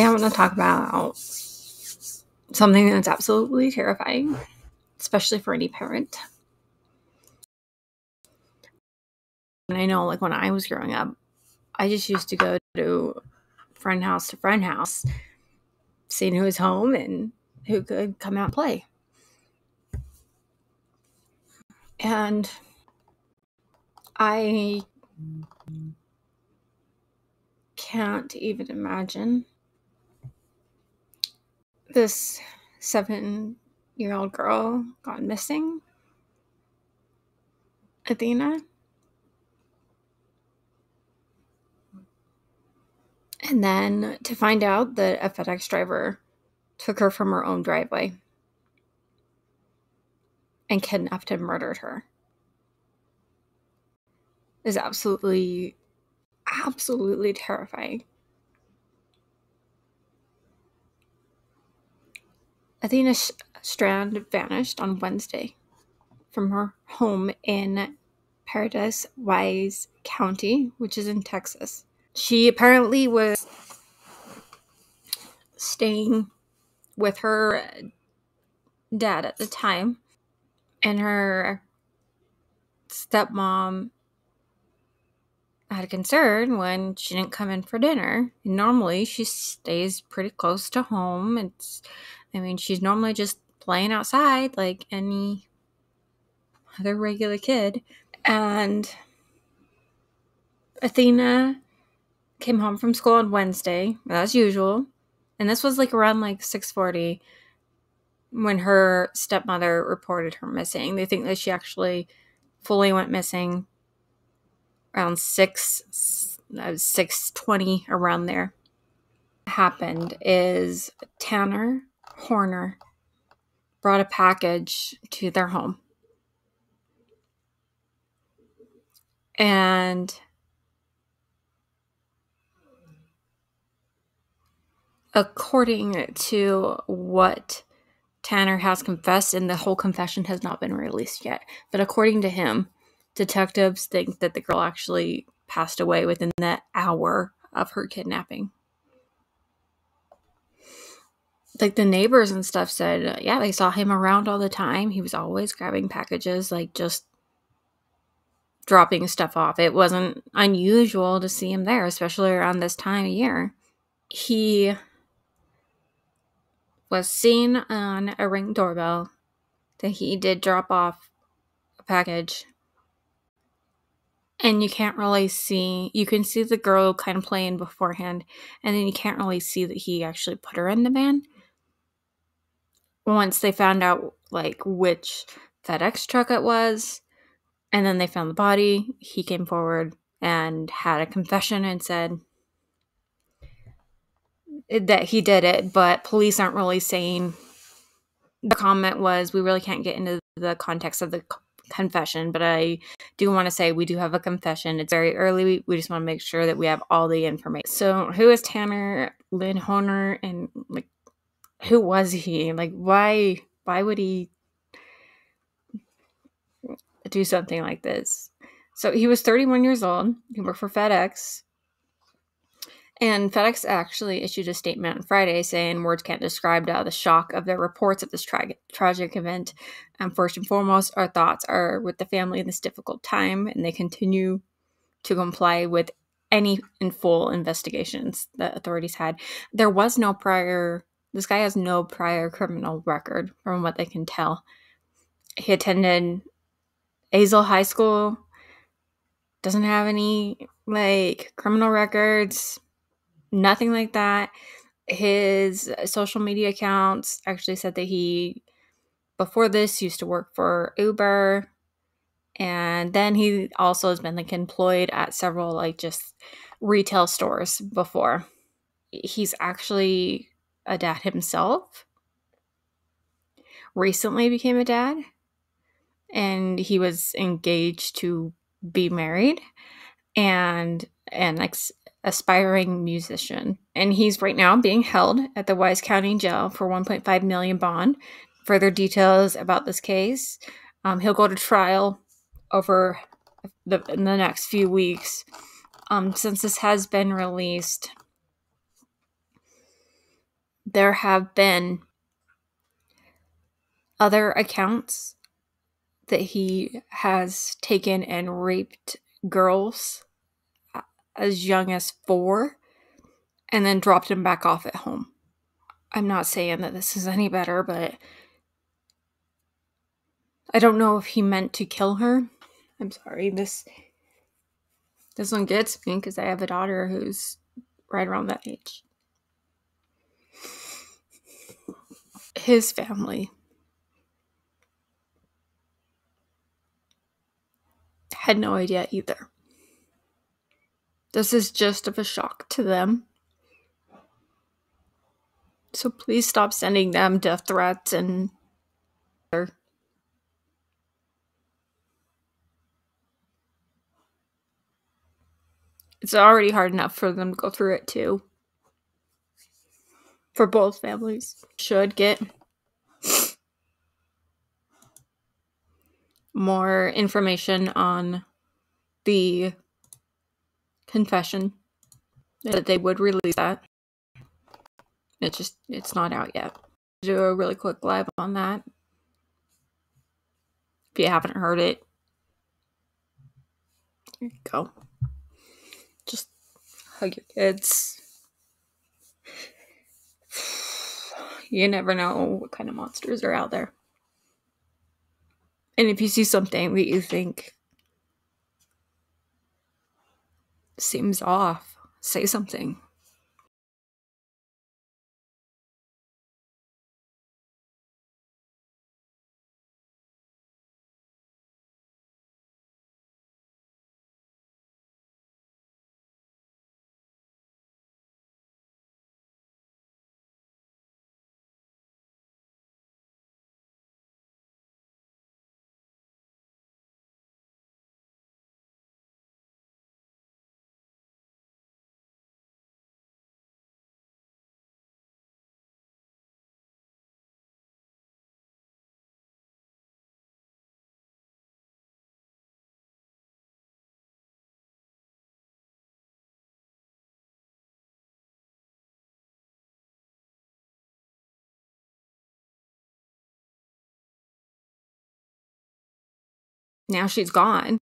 I want to talk about something that's absolutely terrifying, especially for any parent. And I know, like, when I was growing up, I just used to go to friend house, seeing who was home and who could come out and play. And I can't even imagine this 7-year-old girl gone missing, Athena. And then to find out that a FedEx driver took her from her own driveway and kidnapped and murdered her is absolutely terrifying. Athena Strand vanished on Wednesday from her home in Paradise Wise County, which is in Texas. She apparently was staying with her dad at the time, and her stepmom had a concern when she didn't come in for dinner. And normally she stays pretty close to home. She's normally just playing outside like any other regular kid. And Athena came home from school on Wednesday, as usual. And this was like around like 6:40 when her stepmother reported her missing. They think that she actually fully went missing around 6:20, around there. What happened is Tanner Horner brought a package to their home. And according to what Tanner has confessed, and the whole confession has not been released yet, but according to him, detectives think that the girl actually passed away within the hour of her kidnapping. Like, the neighbors and stuff said, yeah, they saw him around all the time. He was always grabbing packages, like just dropping stuff off. It wasn't unusual to see him there, especially around this time of year. He was seen on a Ring doorbell that he did drop off a package. And you can't really see, you can see the girl kind of playing beforehand, and then you can't really see that he actually put her in the van. Once they found out, like, which FedEx truck it was, and then they found the body, he came forward and had a confession and said that he did it, but police aren't really saying. The comment was, we really can't get into the context of the confession, but I do want to say we do have a confession. It's very early. We just want to make sure that we have all the information. So who is Tanner Lynn Horner, and like, who was he? Like, why would he do something like this? So he was 31 years old. He worked for FedEx. And FedEx actually issued a statement on Friday saying words can't describe the shock of their reports of this tragic event. First and foremost, our thoughts are with the family in this difficult time, and they continue to comply with any and full investigations that authorities had. There was no prior, this guy has no prior criminal record from what they can tell. He attended Azle High School, doesn't have any, like, criminal records. Nothing like that. His social media accounts actually said that he, before this, used to work for Uber. And then he also has been, like, employed at several, like, just retail stores before. He's actually a dad himself. Recently became a dad. And he was engaged to be married. And aspiring musician, and he's right now being held at the Wise County Jail for $1.5 million bond. Further details about this case, he'll go to trial over in the next few weeks. Since this has been released, There have been other accounts that he has taken and raped girls as young as 4 and then dropped them back off at home. I'm not saying that this is any better, but I don't know if he meant to kill her. I'm sorry, this one gets me because I have a daughter who's right around that age. His family had no idea either. This is just of a shock to them. So please stop sending them death threats and it's already hard enough for them to go through it too. For both families. Should get more information on the confession, that they would release that. It's not out yet. Do a really quick live on that. If you haven't heard it, here you go. Just hug your kids. You never know what kind of monsters are out there. And if you see something that you think seems off, say something. Now she's gone.